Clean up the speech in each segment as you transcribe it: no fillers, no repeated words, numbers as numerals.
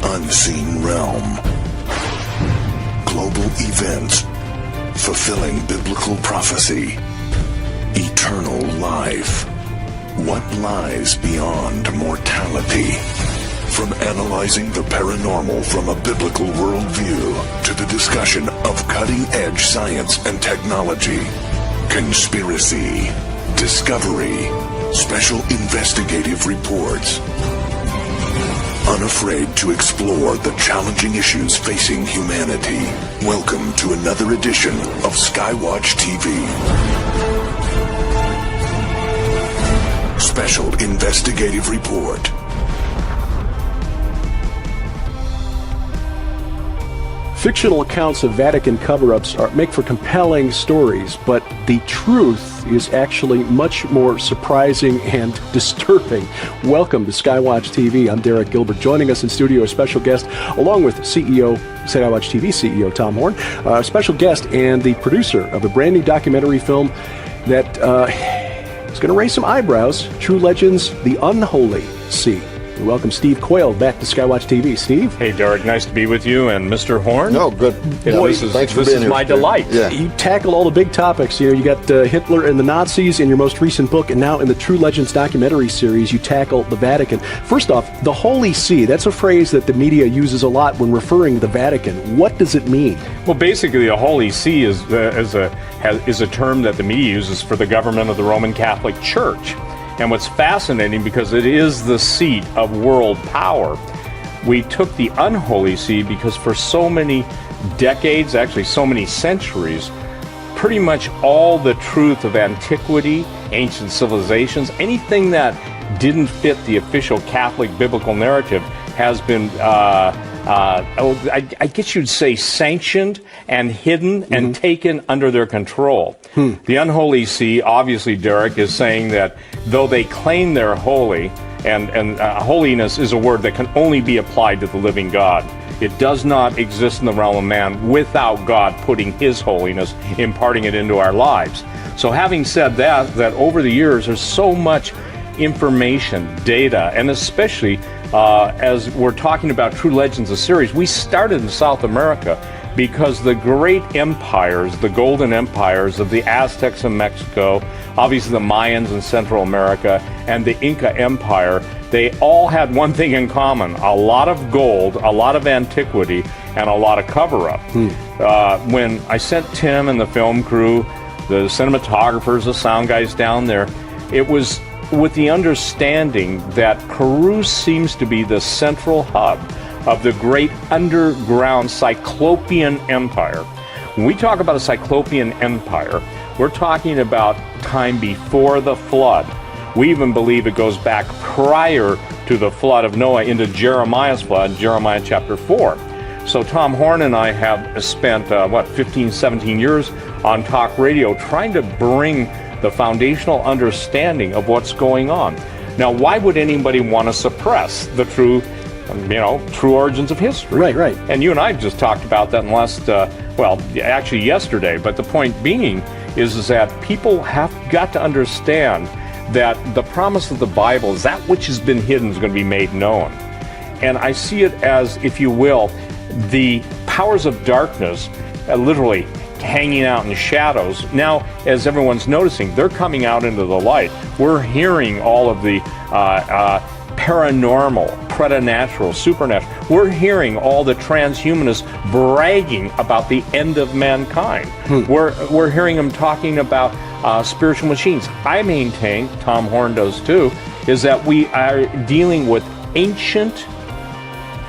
unseen realm. Global events fulfilling biblical prophecy. Eternal life. What lies beyond mortality? From analyzing the paranormal from a biblical worldview to the discussion of cutting-edge science and technology. Conspiracy, discovery, special investigative reports. Unafraid to explore the challenging issues facing humanity. Welcome to another edition of Skywatch TV. Special investigative report. Fictional accounts of Vatican cover-ups make for compelling stories, but the truth is actually much more surprising and disturbing. Welcome to Skywatch TV. I'm Derek Gilbert. Joining us in studio, a special guest, along with Skywatch TV CEO Tom Horn, a special guest and the producer of a brand new documentary film that is going to raise some eyebrows. True Legends, The Unholy See. Welcome Steve Coyle back to Skywatch TV. Steve? Hey, Derek, nice to be with you. And Mr. Horn? Oh, good. Thanks for being here. This is my delight. Yeah. You tackle all the big topics. You got Hitler and the Nazis in your most recent book, and now in the True Legends documentary series, you tackle the Vatican. First off, the Holy See, that's a phrase that the media uses a lot when referring to the Vatican. What does it mean? Well, basically, the Holy See is a term that the media uses for the government of the Roman Catholic Church. And what's fascinating, because it is the seat of world power, we took the unholy see because for so many decades, actually so many centuries, pretty much all the truth of antiquity, ancient civilizations, anything that didn't fit the official Catholic biblical narrative has been, I guess you'd say, sanctioned and hidden and taken under their control. The unholy see, obviously, Derek, is saying that though they claim they're holy, and holiness is a word that can only be applied to the living God. It does not exist in the realm of man without God putting His holiness, imparting it into our lives. So having said that over the years, there's so much information, data, and especially as we're talking about True Legends, a series, we started in South America because the great empires, the golden empires of the Aztecs in Mexico, obviously the Mayans in Central America, and the Inca Empire, they all had one thing in common: a lot of gold, a lot of antiquity, and a lot of cover-up. When I sent Tim and the film crew, the cinematographers, the sound guys down there, it was with the understanding that Peru seems to be the central hub of the great underground Cyclopean Empire. When we talk about a Cyclopean Empire, we're talking about time before the flood. We even believe it goes back prior to the flood of Noah into Jeremiah's flood, Jeremiah chapter 4. So Tom Horn and I have spent, 15, 17 years on talk radio trying to bring the foundational understanding of what's going on. Now, why would anybody want to suppress the true origins of history? Right. And you and I just talked about that in the last, actually yesterday. But the point being is that people have got to understand that the promise of the Bible is that which has been hidden is going to be made known. And I see it as, if you will, the powers of darkness literally hanging out in shadows. Now, as everyone's noticing, they're coming out into the light. We're hearing all of the paranormal, preternatural, supernatural. We're hearing all the transhumanists bragging about the end of mankind. We're hearing them talking about spiritual machines. I maintain, Tom Horn does too, is that we are dealing with ancient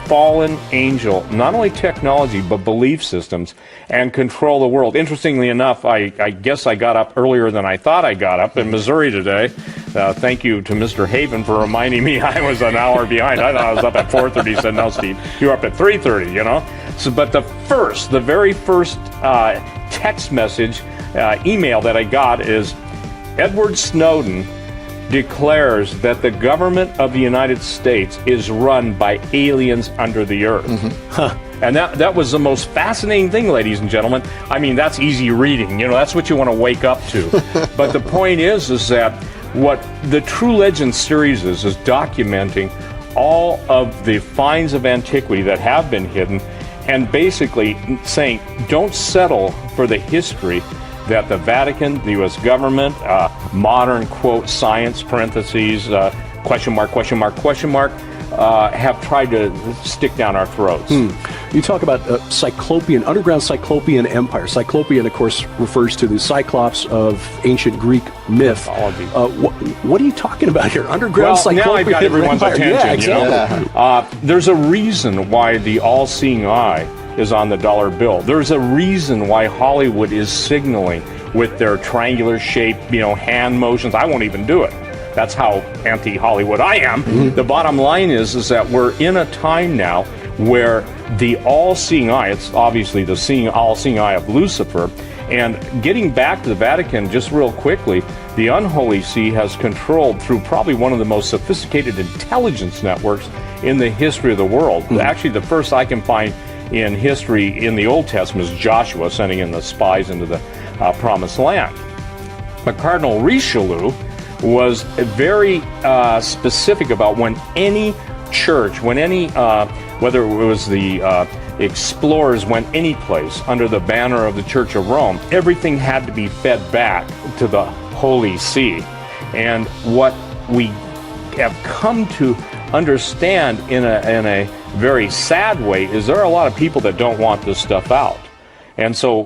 fallen angel, not only technology, but belief systems, and control the world. Interestingly enough, I guess I got up earlier than I thought I got up in Missouri today. Thank you to Mr. Haven for reminding me I was an hour behind. I thought I was up at 4:30. He said, no, Steve, you're up at 3:30, So, but the very first text message, email that I got is, Edward Snowden declares that the government of the United States is run by aliens under the earth. And that was the most fascinating thing, ladies and gentlemen. I mean, that's easy reading. That's what you want to wake up to. But the point is that what the True Legends series is documenting all of the finds of antiquity that have been hidden, and basically saying, don't settle for the history that the Vatican, the U.S. government, modern, quote, science, parentheses, question mark, question mark, question mark, have tried to stick down our throats. You talk about underground Cyclopean empire. Cyclopean, of course, refers to the Cyclops of ancient Greek myth. What are you talking about here? Underground Cyclopean now I've got everyone's empire. attention. Yeah, exactly. You know? There's a reason why the all-seeing eye is on the dollar bill. There's a reason why Hollywood is signaling with their triangular shape, hand motions. I won't even do it. That's how anti-Hollywood I am. The bottom line is that we're in a time now where the all-seeing eye, it's obviously the all-seeing eye of Lucifer, and getting back to the Vatican just real quickly, the Unholy See has controlled through probably one of the most sophisticated intelligence networks in the history of the world. Actually, the first I can find in history in the Old Testament is Joshua sending in the spies into the Promised Land. But Cardinal Richelieu was very specific about when any church, when any, whether it was the explorers went any place under the banner of the Church of Rome, everything had to be fed back to the Holy See. And what we have come to understand in a very sad way is there are a lot of people that don't want this stuff out. And so,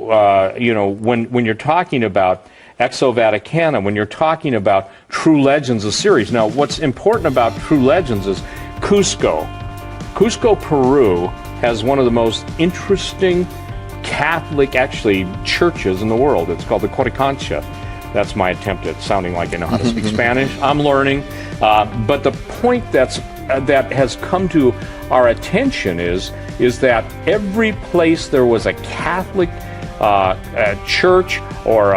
when you're talking about Exo-Vaticana, when you're talking about True Legends, a series. Now, what's important about True Legends is Cusco, Peru, has one of the most interesting Catholic, churches in the world. It's called the Coricancha. That's my attempt at sounding like I know how to speak Spanish. I'm learning. But the point that has come to our attention is that every place there was a Catholic church or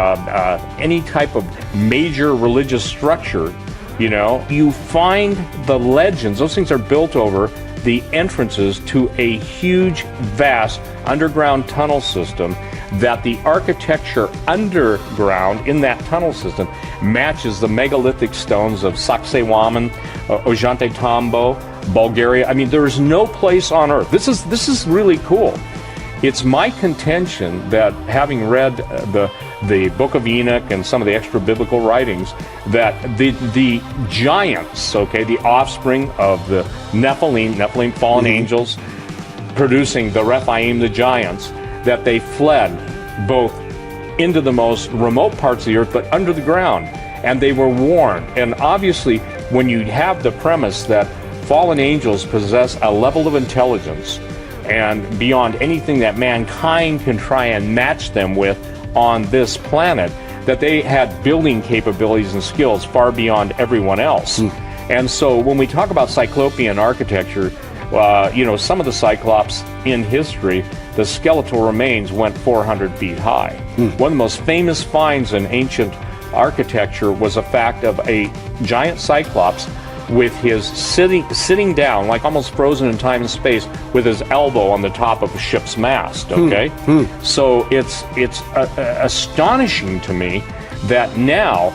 any type of major religious structure, you find the legends. Those things are built over the entrances to a huge, vast underground tunnel system that the architecture underground in that tunnel system matches the megalithic stones of Sacsayhuaman, Ollantaytambo, Bulgaria. I mean, there is no place on earth. This is really cool. It's my contention that, having read the Book of Enoch and some of the extra biblical writings, that the giants, the offspring of the Nephilim, fallen angels, producing the Rephaim, the giants, that they fled both into the most remote parts of the earth, but under the ground, and they were warned. And obviously, when you have the premise that fallen angels possess a level of intelligence and beyond anything that mankind can try and match them with on this planet, that they had building capabilities and skills far beyond everyone else. And so when we talk about Cyclopean architecture, some of the Cyclops in history, the skeletal remains went 400 feet high. One of the most famous finds in ancient architecture was a fact of a giant Cyclops with his sitting down, like almost frozen in time and space, with his elbow on the top of a ship's mast. So it's astonishing to me that now,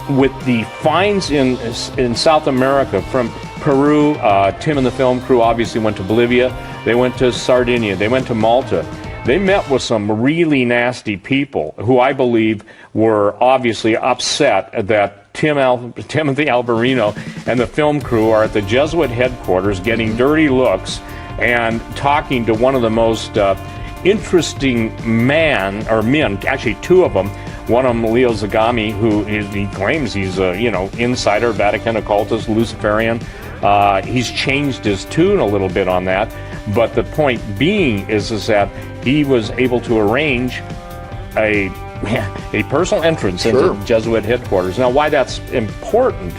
with the finds in South America from Peru, Tim and the film crew obviously went to Bolivia, they went to Sardinia, they went to Malta. They met with some really nasty people who I believe were obviously upset that Timothy Alberino and the film crew are at the Jesuit headquarters getting dirty looks and talking to one of the most interesting men, actually two of them. One of them, Leo Zagami, he claims he's a insider, Vatican occultist, Luciferian. He's changed his tune a little bit on that, but the point being is that he was able to arrange a personal entrance into Jesuit headquarters. Now, why that's important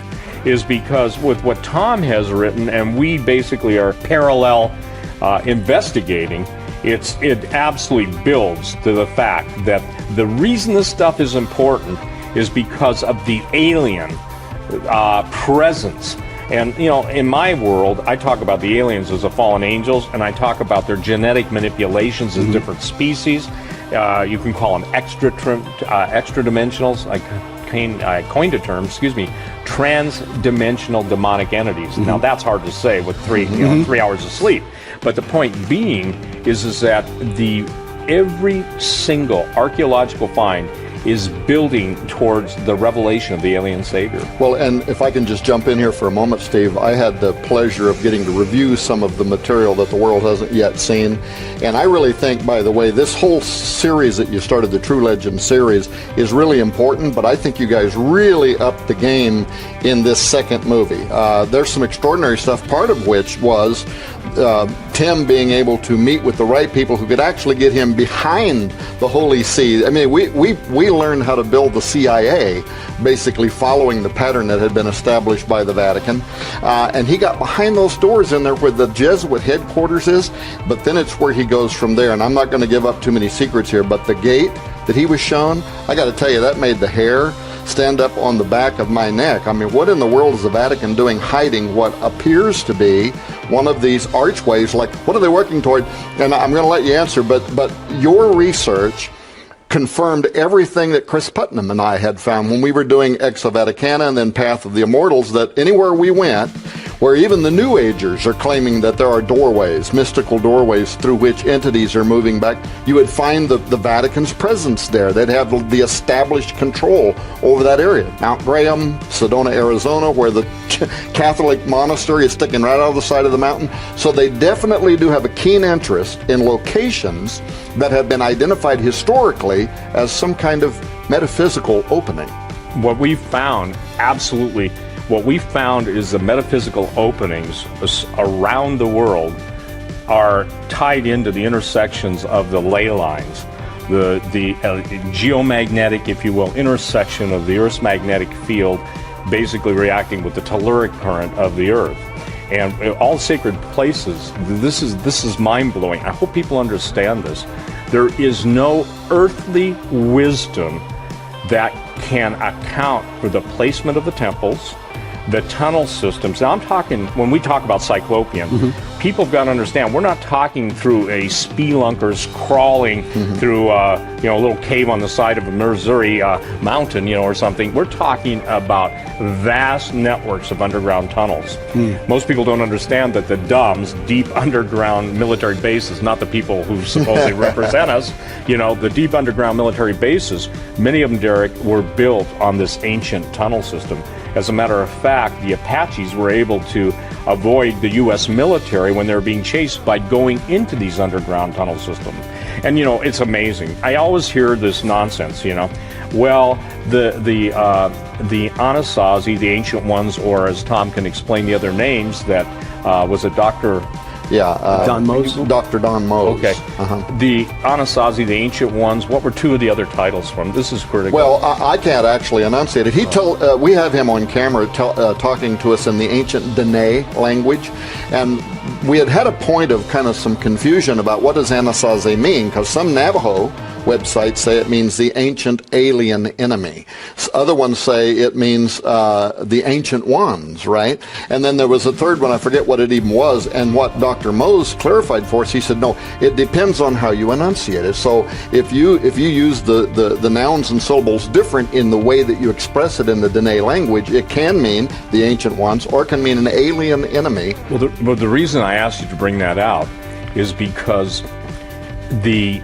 is because with what Tom has written, and we basically are parallel investigating, it absolutely builds to the fact that the reason this stuff is important is because of the alien presence. And, in my world, I talk about the aliens as the fallen angels, and I talk about their genetic manipulations as different species. You can call them extra dimensionals. I coined a term, trans-dimensional demonic entities. Now that's hard to say with 3 hours of sleep. But the point being is that every single archaeological find is building towards the revelation of the alien savior. Well, and if I can just jump in here for a moment, Steve, I had the pleasure of getting to review some of the material that the world hasn't yet seen. And I really think, by the way, this whole series that you started, the True Legend series, is really important, but I think you guys really upped the game in this second movie. There's some extraordinary stuff, part of which was Tim being able to meet with the right people who could actually get him behind the Holy See. I mean, we learned how to build the CIA, basically following the pattern that had been established by the Vatican. And he got behind those doors in there where the Jesuit headquarters is, but then it's where he goes from there. And I'm not going to give up too many secrets here, but the gate that he was shown, I got to tell you, that made the hair stand up on the back of my neck. I mean, what in the world is the Vatican doing hiding what appears to be one of these archways? Like, what are they working toward? And I'm going to let you answer, but your research confirmed everything that Chris Putnam and I had found when we were doing Ex Vaticana and then Path of the Immortals, that anywhere we went, where even the New Agers are claiming that there are doorways, mystical doorways through which entities are moving back, you would find the Vatican's presence there. They'd have the established control over that area. Mount Graham, Sedona, Arizona, where the Catholic monastery is sticking right out of the side of the mountain. So they definitely do have a keen interest in locations that have been identified historically as some kind of metaphysical opening. What we found, absolutely, what we found is the metaphysical openings around the world are tied into the intersections of the ley lines, the geomagnetic, if you will, intersection of the Earth's magnetic field, basically reacting with the telluric current of the Earth. And all sacred places, this is mind-blowing. I hope people understand this. There is no earthly wisdom that can account for the placement of the temples, the tunnel systems. Now I'm talking, when we talk about Cyclopean, people have got to understand, we're not talking through a spelunkers crawling through a little cave on the side of a Missouri mountain, or something. We're talking about vast networks of underground tunnels. Most people don't understand that the DUMBs, deep underground military bases, not the people who supposedly represent us, the deep underground military bases, many of them, Derek, were built on this ancient tunnel system. As a matter of fact, the Apaches were able to avoid the U.S. military when they were being chased by going into these underground tunnel systems. And, it's amazing. I always hear this nonsense, Well, the Anasazi, the Ancient Ones, or as Tom can explain the other names, that was a Dr. Don Mose? Dr. Don Mose. Okay. The Anasazi, the Ancient Ones, what were two of the other titles from? This is critical. Well, I can't actually enunciate it. We have him on camera talking to us in the ancient Dene language, and we had a point of kind of some confusion about what does Anasazi mean, because some Navajo websites say it means the ancient alien enemy. Other ones say it means the ancient ones, right? And then there was a third one, I forget what it even was, and what Dr. Mose clarified for us, he said, no, it depends on how you enunciate it. So if you use the nouns and syllables different in the way that you express it in the Dene language, it can mean the ancient ones, or it can mean an alien enemy. Well, the reason I asked you to bring that out is because the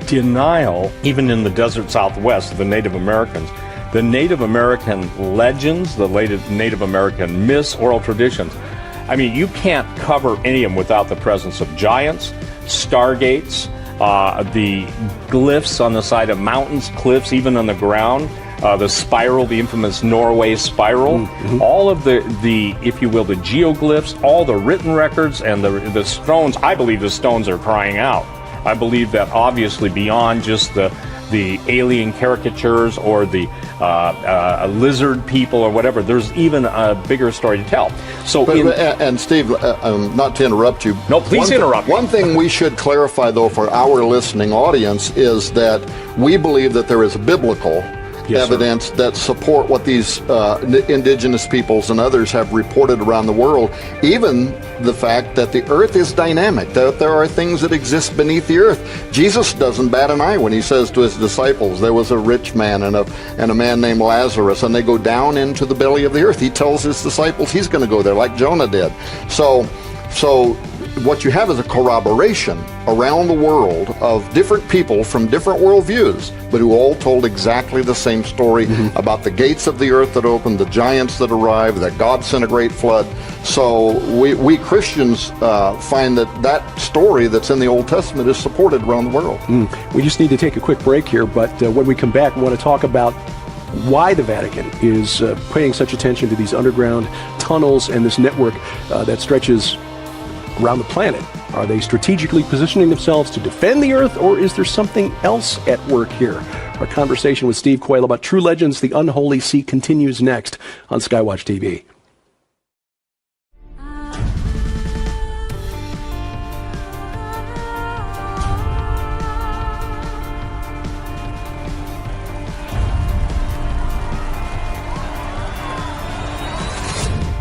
denial, even in the desert Southwest, of the Native Americans, the Native American legends, the Native American myths, oral traditions, I mean, you can't cover any of them without the presence of giants, stargates, the glyphs on the side of mountains, cliffs, even on the ground, the spiral, the infamous Norway spiral, all of the, if you will, the geoglyphs, all the written records, and the stones. I believe the stones are crying out. I believe that obviously beyond just the alien caricatures or the lizard people or whatever, there's even a bigger story to tell. So, and Steve, not to interrupt you. No, please interrupt me. One thing we should clarify, though, for our listening audience is that we believe that there is biblical evidence that support what these indigenous peoples and others have reported around the world. Even the fact that the earth is dynamic, that there are things that exist beneath the earth. Jesus doesn't bat an eye when he says to his disciples, there was a rich man and a man named Lazarus, and they go down into the belly of the earth. He tells his disciples he's going to go there like Jonah did. So what you have is a corroboration around the world of different people from different worldviews, but who all told exactly the same story about the gates of the earth that opened, the giants that arrived, that God sent a great flood. So we Christians find that story that's in the Old Testament is supported around the world. We just need to take a quick break here, but when we come back, we want to talk about why the Vatican is paying such attention to these underground tunnels and this network that stretches around the planet. Are they strategically positioning themselves to defend the earth, or is there something else at work here? Our conversation with Steve Quayle about True Legends, The Unholy See continues next on Skywatch TV.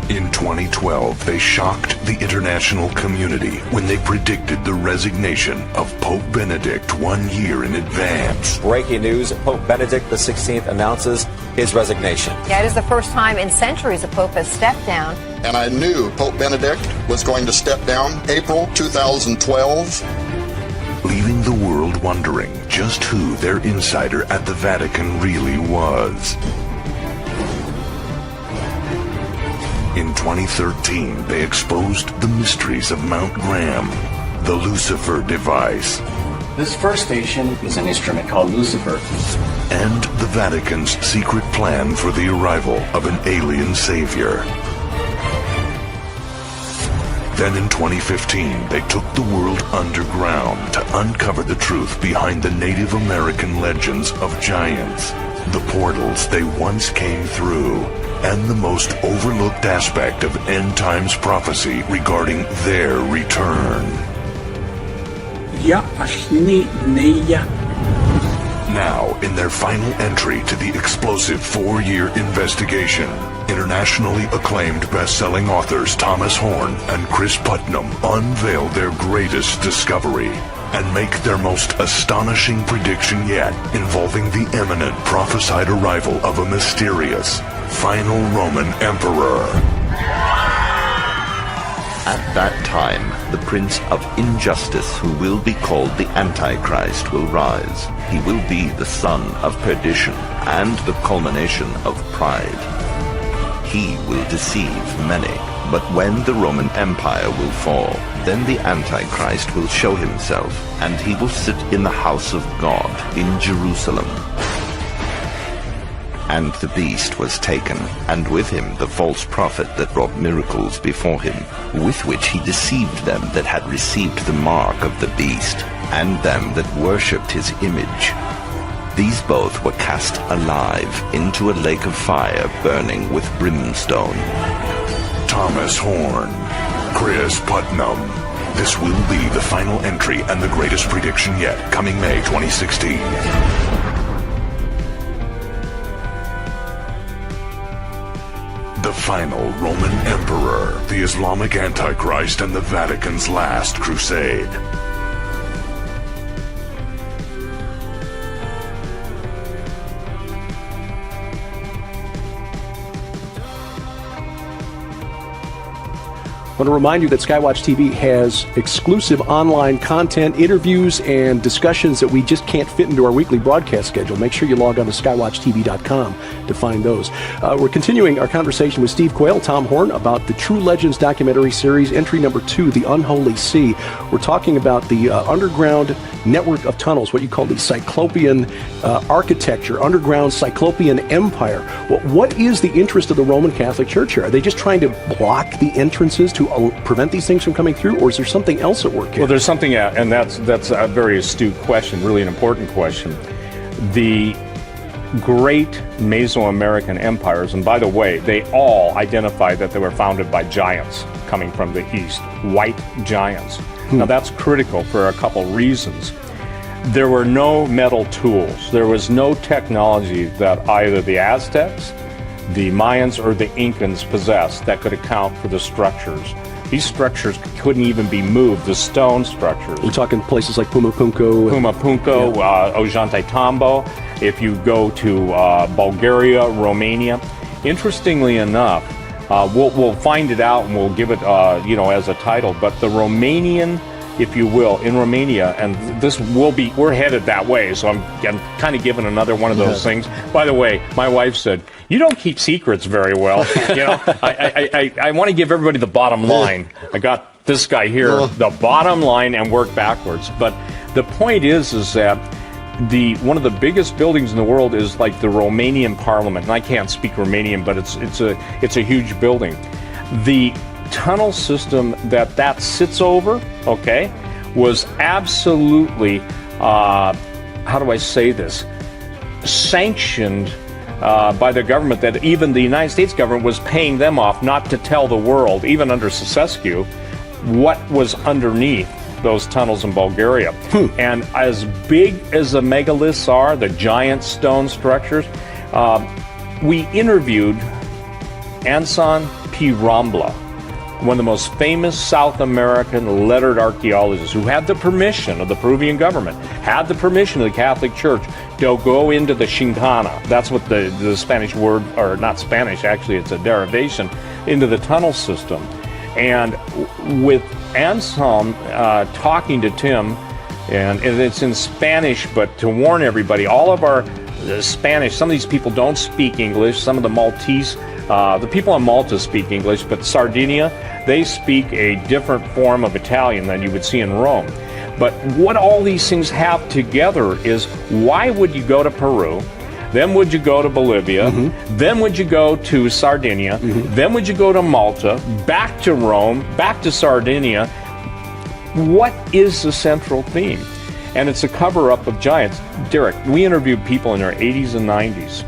In 2012, they shocked the international community when they predicted the resignation of Pope Benedict 1 year in advance. Breaking news, Pope Benedict XVI announces his resignation. Yeah, it is the first time in centuries a pope has stepped down. And I knew Pope Benedict was going to step down April 2012. Leaving the world wondering just who their insider at the Vatican really was. In 2013, they exposed the mysteries of Mount Graham, the Lucifer device, This first station is an instrument called Lucifer. and the Vatican's secret plan for the arrival of an alien savior. Then in 2015, they took the world underground to uncover the truth behind the Native American legends of giants, the portals they once came through, and the most overlooked aspect of end times prophecy regarding their return. Now, in their final entry to the explosive 4-year investigation, internationally acclaimed best-selling authors Thomas Horn and Chris Putnam unveil their greatest discovery and make their most astonishing prediction yet, involving the imminent prophesied arrival of a mysterious final Roman emperor. At that time, the Prince of Injustice, who will be called the Antichrist, will rise. He will be the son of perdition and the culmination of pride. He will deceive many, but when the Roman Empire will fall, then the Antichrist will show himself, and he will sit in the house of God in Jerusalem. And the beast was taken, and with him the false prophet that wrought miracles before him, with which he deceived them that had received the mark of the beast, and them that worshipped his image. These both were cast alive into a lake of fire burning with brimstone. Thomas Horn, Chris Putnam. This will be the final entry and the greatest prediction yet, coming May 2016. The final Roman Emperor, the Islamic Antichrist, and the Vatican's last crusade. I want to remind you that Skywatch TV has exclusive online content, interviews, and discussions that we just can't fit into our weekly broadcast schedule. Make sure you log on to skywatchtv.com to find those. We're continuing our conversation with Steve Quayle, Tom Horn, about the True Legends documentary series, entry number 2, The Unholy See. We're talking about the underground network of tunnels, what you call the Cyclopean architecture, underground Cyclopean empire. Well, what is the interest of the Roman Catholic Church here? Are they just trying to block the entrances to prevent these things from coming through, or is there something else at work here? Well, there's something, and that's a very astute question, really an important question. The great Mesoamerican empires, and by the way, they all identify that they were founded by giants coming from the east, white giants. Now that's critical for a couple reasons. there were no metal tools. There was no technology that either the Aztecs, the Mayans, or the Incans possessed that could account for the structures. These structures couldn't even be moved, the stone structures. We're talking places like Pumapunku. Ollantaytambo. If you go to Bulgaria, Romania. Interestingly enough, we'll find it out and we'll give it, as a title, but the Romanian, if you will, in Romania, and we're headed that way, so I'm kind of giving another one of those things. By the way, my wife said, you don't keep secrets very well. I want to give everybody the bottom line. I got this guy here, the bottom line, and work backwards. But the point is that one of the biggest buildings in the world is like the Romanian Parliament, and I can't speak Romanian, but it's a huge building. The tunnel system that sits over, was absolutely, how do I say this, sanctioned by the government, that even the United States government was paying them off not to tell the world, even under Ceausescu, what was underneath those tunnels in Bulgaria. And as big as the megaliths are, the giant stone structures, we interviewed Anson P. Rambla, one of the most famous South American lettered archaeologists, who had the permission of the Peruvian government, had the permission of the Catholic Church to go into the Chincana. That's what the Spanish word, or not Spanish, actually it's a derivation, into the tunnel system. And with Anselm talking to Tim, and it's in Spanish, but to warn everybody, all of our Spanish, some of these people don't speak English, some of the Maltese, the people on Malta speak English, but Sardinia, they speak a different form of Italian than you would see in Rome. But what all these things have together is, why would you go to Peru? Then would you go to Bolivia? Then would you go to Sardinia? Then would you go to Malta? Back to Rome? Back to Sardinia? What is the central theme? And it's a cover-up of giants. Derek, we interviewed people in their 80s and 90s,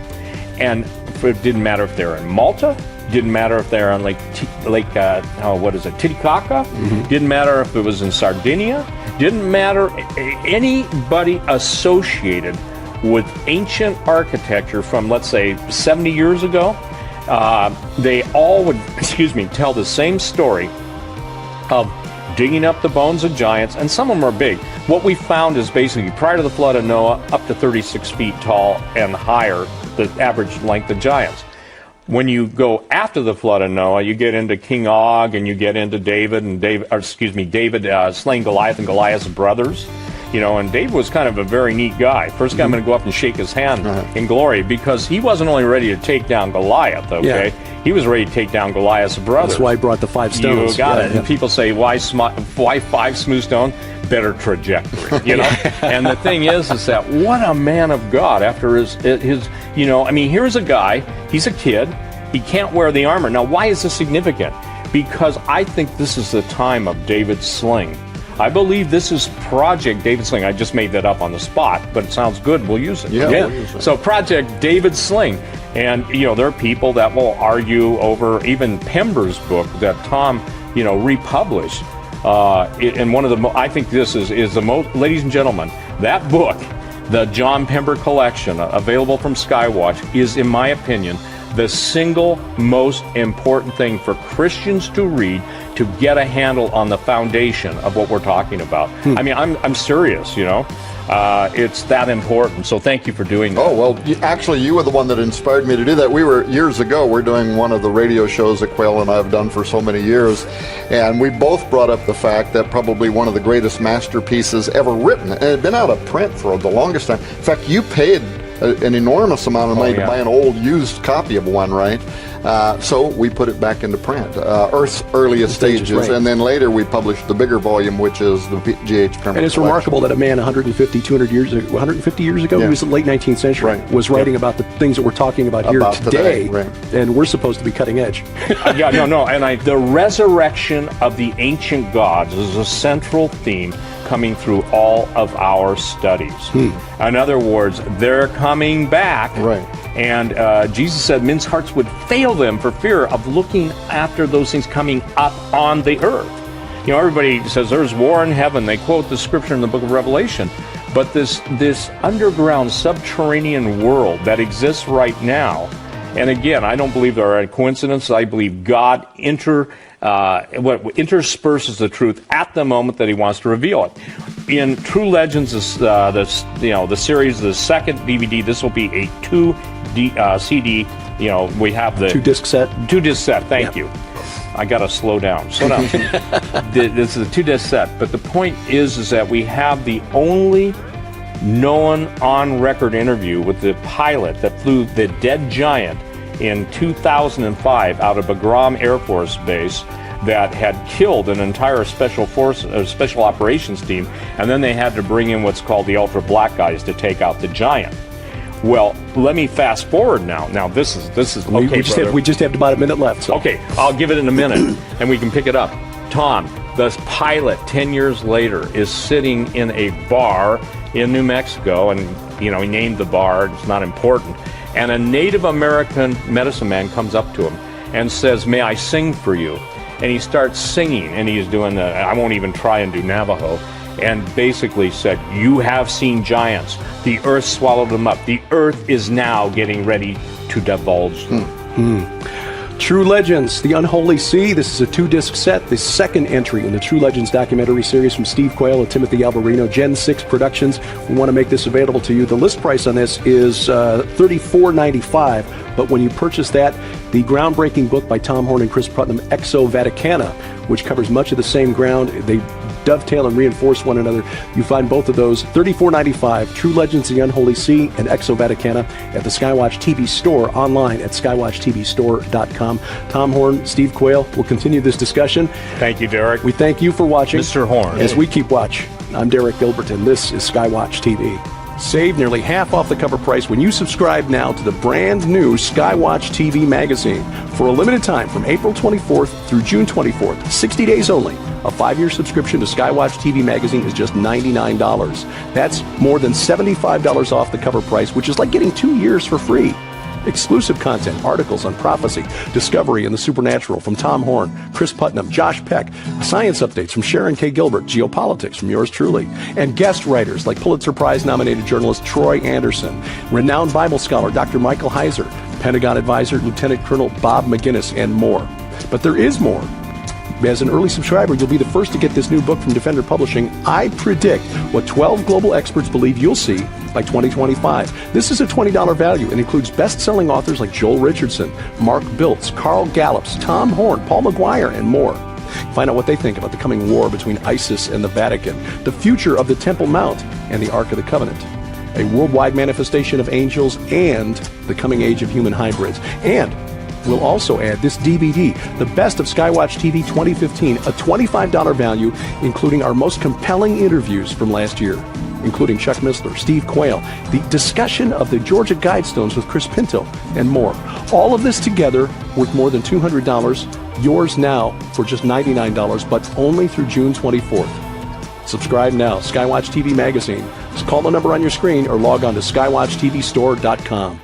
and it didn't matter if they were in Malta, didn't matter if they were on Titicaca, didn't matter if it was in Sardinia, didn't matter anybody associated with ancient architecture from, let's say, 70 years ago. They all would, tell the same story of digging up the bones of giants, and some of them are big. What we found is basically, prior to the flood of Noah, up to 36 feet tall and higher, the average length of giants. When you go after the flood of Noah, you get into King Og, and you get into David slaying Goliath and Goliath's brothers. And David was kind of a very neat guy. First guy I'm going to go up and shake his hand in glory, because he wasn't only ready to take down Goliath, he was ready to take down Goliath's brothers. That's why he brought the 5 stones. You got it. And people say, why 5 smooth stones? Better trajectory, And the thing is that what a man of God after his here's a guy, he's a kid, he can't wear the armor. Now, why is this significant? Because I think this is the time of David's sling. I believe this is Project David Sling. I just made that up on the spot, but it sounds good. We'll use it. Yeah. We'll use it. So Project David Sling. And, there are people that will argue over even Pember's book that Tom, republished. And one of the, I think this is the most, ladies and gentlemen, that book, the John Pember collection, available from Skywatch, is, in my opinion, the single most important thing for Christians to read to get a handle on the foundation of what we're talking about. I mean, I'm serious, it's that important. So thank you for doing that. Oh, well, actually, you were the one that inspired me to do that. Years ago, we're doing one of the radio shows that Quayle and I have done for so many years, and we both brought up the fact that probably one of the greatest masterpieces ever written, and it had been out of print for the longest time. In fact, you paid an enormous amount of money to buy an old used copy of one, right? So we put it back into print, Earth's Earliest Stages, right. And then later we published the bigger volume, which is the G.H. Pember And it's collection. remarkable that a man 150 years ago, he was in the late 19th century, was writing about the things that we're talking about here today, and we're supposed to be cutting edge. And the resurrection of the ancient gods is a central theme coming through all of our studies. In other words, they're coming back. Right. And Jesus said men's hearts would fail them for fear of looking after those things coming up on the earth. Everybody says there's war in heaven. They quote the scripture in the book of Revelation. But this underground subterranean world that exists right now, and again, I don't believe there are any coincidences. I believe God intersperses the truth at the moment that He wants to reveal it. In True Legends, the series, the second DVD, this will be a CD. We have the 2-disc set. 2-disc set. Thank you. I gotta slow down. This is a 2-disc set. But the point is that we have the only known on-record interview with the pilot that flew the Dead Giant in 2005 out of Bagram Air Force Base that had killed an entire special operations team, and then they had to bring in what's called the ultra black guys to take out the Giant. Well, let me fast forward now. Now this is okay. We just have about a minute left. So. Okay, I'll give it in a minute, and we can pick it up. Tom, the pilot 10 years later is sitting in a bar in New Mexico, and he named the bar. It's not important. And a Native American medicine man comes up to him and says, "May I sing for you?" And he starts singing, and he's doing I won't even try and do Navajo, and basically said, "You have seen giants. The earth swallowed them up. The earth is now getting ready to divulge them." True Legends, The Unholy Sea. This is a 2-disc set, the second entry in the True Legends documentary series from Steve Quayle and Timothy Alberino, Gen 6 Productions. We want to make this available to you. The list price on this is $34.95, but when you purchase that, the groundbreaking book by Tom Horn and Chris Putnam, Exo Vaticana, which covers much of the same ground, they dovetail and reinforce one another. You find both of those, $34.95, True Legends, The Unholy Sea, and Exo Vaticana at the Skywatch TV store, online at skywatchtvstore.com. Tom Horn, Steve Quayle, we'll continue this discussion. Thank you, Derek. We thank you for watching. Mr. Horn. As we keep watch, I'm Derek Gilbert, and this is Skywatch TV. Save nearly half off the cover price when you subscribe now to the brand new Skywatch TV magazine. For a limited time from April 24th through June 24th, 60 days only, a 5-year subscription to Skywatch TV magazine is just $99. That's more than $75 off the cover price, which is like getting 2 years for free. Exclusive content, articles on prophecy, discovery, and the supernatural from Tom Horn, Chris Putnam, Josh Peck, science updates from Sharon K. Gilbert, geopolitics from yours truly, and guest writers like Pulitzer Prize-nominated journalist Troy Anderson, renowned Bible scholar Dr. Michael Heiser, Pentagon advisor Lieutenant Colonel Bob McGinnis, and more. But there is more. As an early subscriber, you'll be the first to get this new book from Defender Publishing. I predict what 12 global experts believe you'll see by 2025. This is a $20 value and includes best-selling authors like Joel Richardson, Mark Biltz, Carl Gallups, Tom Horn, Paul McGuire, and more. Find out what they think about the coming war between ISIS and the Vatican, the future of the Temple Mount and the Ark of the Covenant, a worldwide manifestation of angels, and the coming age of human hybrids. And we'll also add this DVD, The Best of Skywatch TV 2015, a $25 value, including our most compelling interviews from last year, including Chuck Missler, Steve Quayle, the discussion of the Georgia Guidestones with Chris Pinto, and more. All of this together worth more than $200, yours now for just $99, but only through June 24th. Subscribe now, Skywatch TV Magazine. Just call the number on your screen or log on to skywatchtvstore.com.